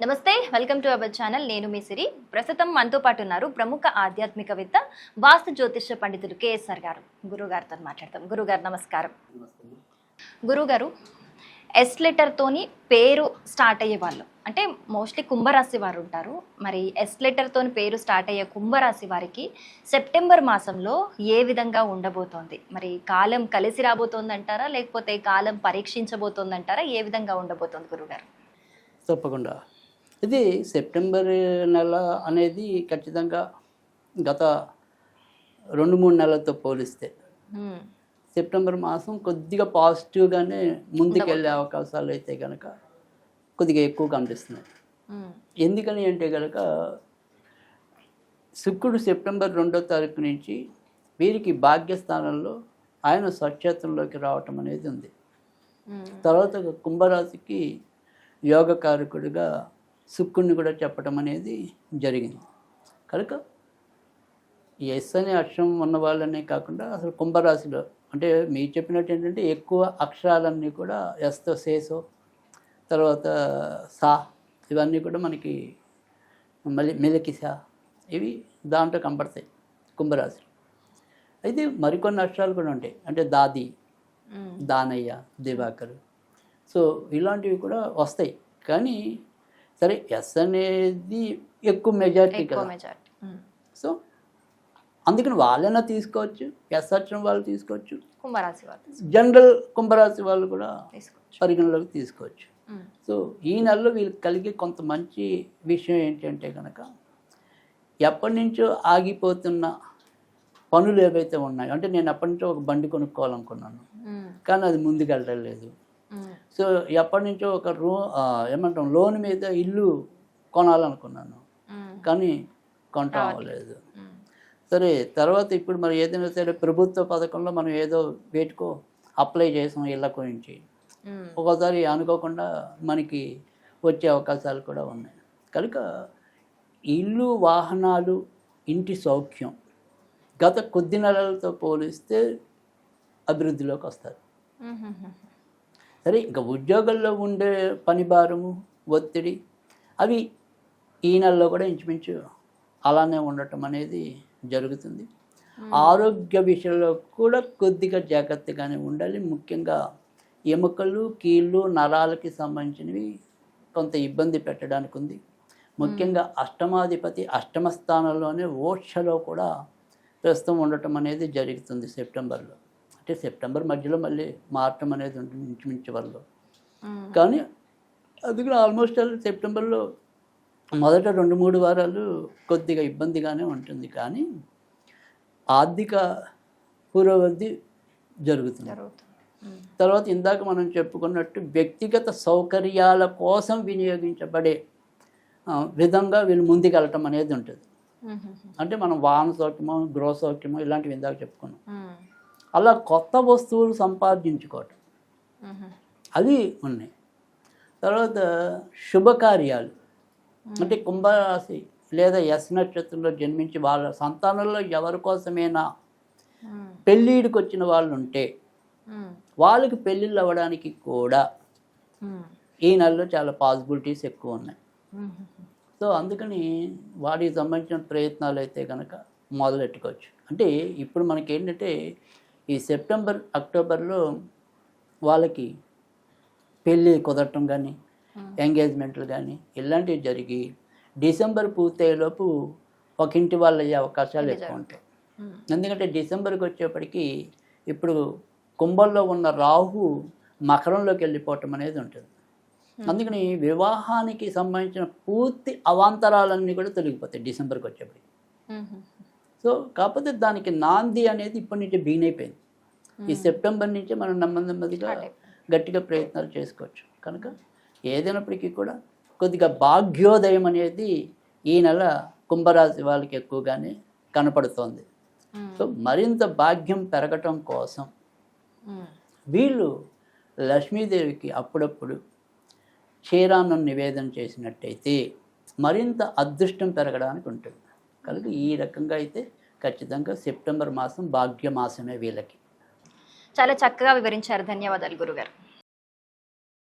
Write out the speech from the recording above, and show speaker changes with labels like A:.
A: నమస్తే, welcome to our channel. నేను మీ సిరి. ప్రస్తుతం మనతో పాటు ఉన్నారు ప్రముఖ ఆధ్యాత్మికవేత్త, వాస్తు జ్యోతిష్య పండితులు కేఎస్ఆర్ గారు. గురుగారితో మాట్లాడతాం. గురుగారు నమస్కారం. గురుగారు, ఎస్ లెటర్తోని పేరు స్టార్ట్ అయ్యే వాళ్ళు అంటే మోస్ట్లీ కుంభరాశి వారు ఉంటారు. మరి ఎస్ లెటర్తోని పేరు స్టార్ట్ అయ్యే కుంభరాశి వారికి సెప్టెంబర్ మాసంలో ఏ విధంగా ఉండబోతోంది? మరి కాలం కలిసి రాబోతోంది అంటారా, లేకపోతే కాలం పరీక్షించబోతోంది అంటారా? ఏ విధంగా ఉండబోతోంది గురుగారు?
B: తప్పకుండా. ఇది సెప్టెంబర్ నెల అనేది ఖచ్చితంగా గత 2-3 నెలలతో పోలిస్తే సెప్టెంబర్ మాసం కొద్దిగా పాజిటివ్గానే ముందుకెళ్ళే అవకాశాలు అయితే కనుక కొద్దిగా ఎక్కువ కనిపిస్తున్నాయి. ఎందుకని అంటే కనుక శుక్రుడు సెప్టెంబర్ 2వ తారీఖు నుంచి వీరికి భాగ్యస్థానంలో ఆయన స్వక్షేత్రంలోకి రావటం అనేది ఉంది. తర్వాత కుంభరాశికి యోగకారకుడిగా శుక్రుడిని కూడా చెప్పటం అనేది జరిగింది. కనుక ఎస్ అనే అక్షరం ఉన్న వాళ్ళనే కాకుండా అసలు కుంభరాశిలో అంటే మీరు చెప్పినట్టు ఏంటంటే ఎక్కువ అక్షరాలన్నీ కూడా ఎస్తో సేసో తర్వాత సా ఇవన్నీ కూడా మనకి మళ్ళీ మెలికిసా ఇవి దాంట్లో కనపడతాయి కుంభరాశిలో. అయితే మరికొన్ని అక్షరాలు కూడా ఉంటాయి, అంటే దాది, దానయ్య, దివాకర్, సో ఇలాంటివి కూడా వస్తాయి. కానీ సరే ఎస్ అనేది ఎక్కువ మెజారిటీ కదా, సో అందుకని వాళ్ళైనా తీసుకోవచ్చు, ఎస్ అక్షరం వాళ్ళు తీసుకోవచ్చు,
A: కుంభరాశి వాళ్ళు
B: జనరల్ కుంభరాశి వాళ్ళు కూడా పరిగణలోకి తీసుకోవచ్చు. సో ఈ నెలలో వీళ్ళకి కలిగే కొంత మంచి విషయం ఏంటంటే కనుక ఎప్పటి నుంచో ఆగిపోతున్న పనులు ఏవైతే ఉన్నాయో, అంటే నేను ఎప్పటి నుంచో ఒక బండి కొనుక్కోవాలనుకున్నాను కానీ అది ముందుకు వెళ్ళలేదు. సో ఎప్పటి నుంచో ఒక లోన్ మీద ఇల్లు కొనాలనుకున్నాను కానీ కొనటం అవ్వలేదు. సరే తర్వాత ఇప్పుడు మరి ఏదైనా సరే ప్రభుత్వ పథకంలో మనం ఏదో వేటుకో అప్లై చేసాం ఇళ్ళ గురించి, ఒక్కోసారి అనుకోకుండా మనకి వచ్చే అవకాశాలు కూడా ఉన్నాయి. కనుక ఇల్లు, వాహనాలు, ఇంటి సౌఖ్యం గత కొద్ది నెలలతో పోలిస్తే అభివృద్ధిలోకి వస్తారు. సరే ఇంకా ఉద్యోగాల్లో ఉండే పని భారము, ఒత్తిడి అవి ఈ నెలలో కూడా ఇంచుమించు అలానే ఉండటం అనేది జరుగుతుంది. ఆరోగ్య విషయంలో కూడా కొద్దిగా జాగ్రత్తగానే ఉండాలి. ముఖ్యంగా ఎముకలు, కీళ్ళు, నరాలకి సంబంధించినవి కొంత ఇబ్బంది పెట్టడానికి ఉంది. ముఖ్యంగా అష్టమాధిపతి అష్టమ స్థానంలోనే ఓక్షలో కూడా ప్రస్తుతం ఉండటం అనేది జరుగుతుంది సెప్టెంబర్లో. అంటే సెప్టెంబర్ మధ్యలో మళ్ళీ మారటం అనేది ఉంటుంది ఇంచుమించు వల్ల. కానీ అది కూడా ఆల్మోస్ట్ సెప్టెంబర్లో మొదట 2-3 వారాలు కొద్దిగా ఇబ్బందిగానే ఉంటుంది, కానీ ఆర్థిక పురోగతి జరుగుతుంది. తర్వాత ఇందాక మనం చెప్పుకున్నట్టు వ్యక్తిగత సౌకర్యాల కోసం వినియోగించబడే విధంగా వీళ్ళు ముందుకెళ్ళటం అనేది ఉంటుంది. అంటే మనం వాహన సౌఖ్యమో, గృహ సౌఖ్యమో ఇలాంటివి ఇందాక చెప్పుకున్నాం. అలా కొత్త వస్తువులు సంపాదించుకోవటం అవి ఉన్నాయి. తర్వాత శుభకార్యాలు అంటే కుంభరాశి లేదా ఎస్ నక్షత్రంలో జన్మించి వాళ్ళ సంతానంలో ఎవరి కోసమైనా పెళ్ళిడికి వచ్చిన వాళ్ళు ఉంటే వాళ్ళకి పెళ్ళిళ్ళు అవ్వడానికి కూడా ఈ నెలలో చాలా పాసిబిలిటీస్ ఎక్కువ ఉన్నాయి. సో అందుకని వాటికి సంబంధించిన ప్రయత్నాలు అయితే కనుక మొదలెట్టుకోవచ్చు. అంటే ఇప్పుడు మనకి ఏంటంటే ఈ సెప్టెంబర్, అక్టోబర్లో వాళ్ళకి పెళ్ళి కుదరటం కానీ, ఎంగేజ్మెంట్లు కానీ ఇలాంటివి జరిగి డిసెంబర్ పూర్తయ్యేలోపు ఒక ఇంటి వాళ్ళు అయ్యే అవకాశాలు ఎక్కువ ఉంటాయి. ఎందుకంటే డిసెంబర్కి వచ్చేప్పటికి ఇప్పుడు కుంభంలో ఉన్న రాహు మకరంలోకి వెళ్ళిపోవటం అనేది ఉంటుంది. అందుకని వివాహానికి సంబంధించిన పూర్తి అవాంతరాలన్నీ కూడా తొలగిపోతాయి డిసెంబర్కి వచ్చేప్పటికి. సో కాకపోతే దానికి నాంది అనేది ఇప్పటి నుంచే బిగిన్ అయిపోయింది. ఈ సెప్టెంబర్ నుంచే మనం నెమ్మదిగా గట్టిగా ప్రయత్నాలు చేసుకోవచ్చు. కనుక ఏదైనప్పటికీ కూడా కొద్దిగా భాగ్యోదయం అనేది ఈ నెల కుంభరాశి వాళ్ళకి ఎక్కువగానే కనపడుతోంది. సో మరింత భాగ్యం పెరగటం కోసం వీళ్ళు లక్ష్మీదేవికి అప్పుడప్పుడు క్షీరాన్నం నివేదన చేసినట్టయితే మరింత అదృష్టం పెరగడానికి ఉంటుంది. కనుక ఈ రకంగా అయితే ఖచ్చితంగా సెప్టెంబర్ మాసం భాగ్యమాసమే వీళ్ళకి.
A: చాలా చక్కగా వివరించారు. ధన్యవాదాలు గురుగారు.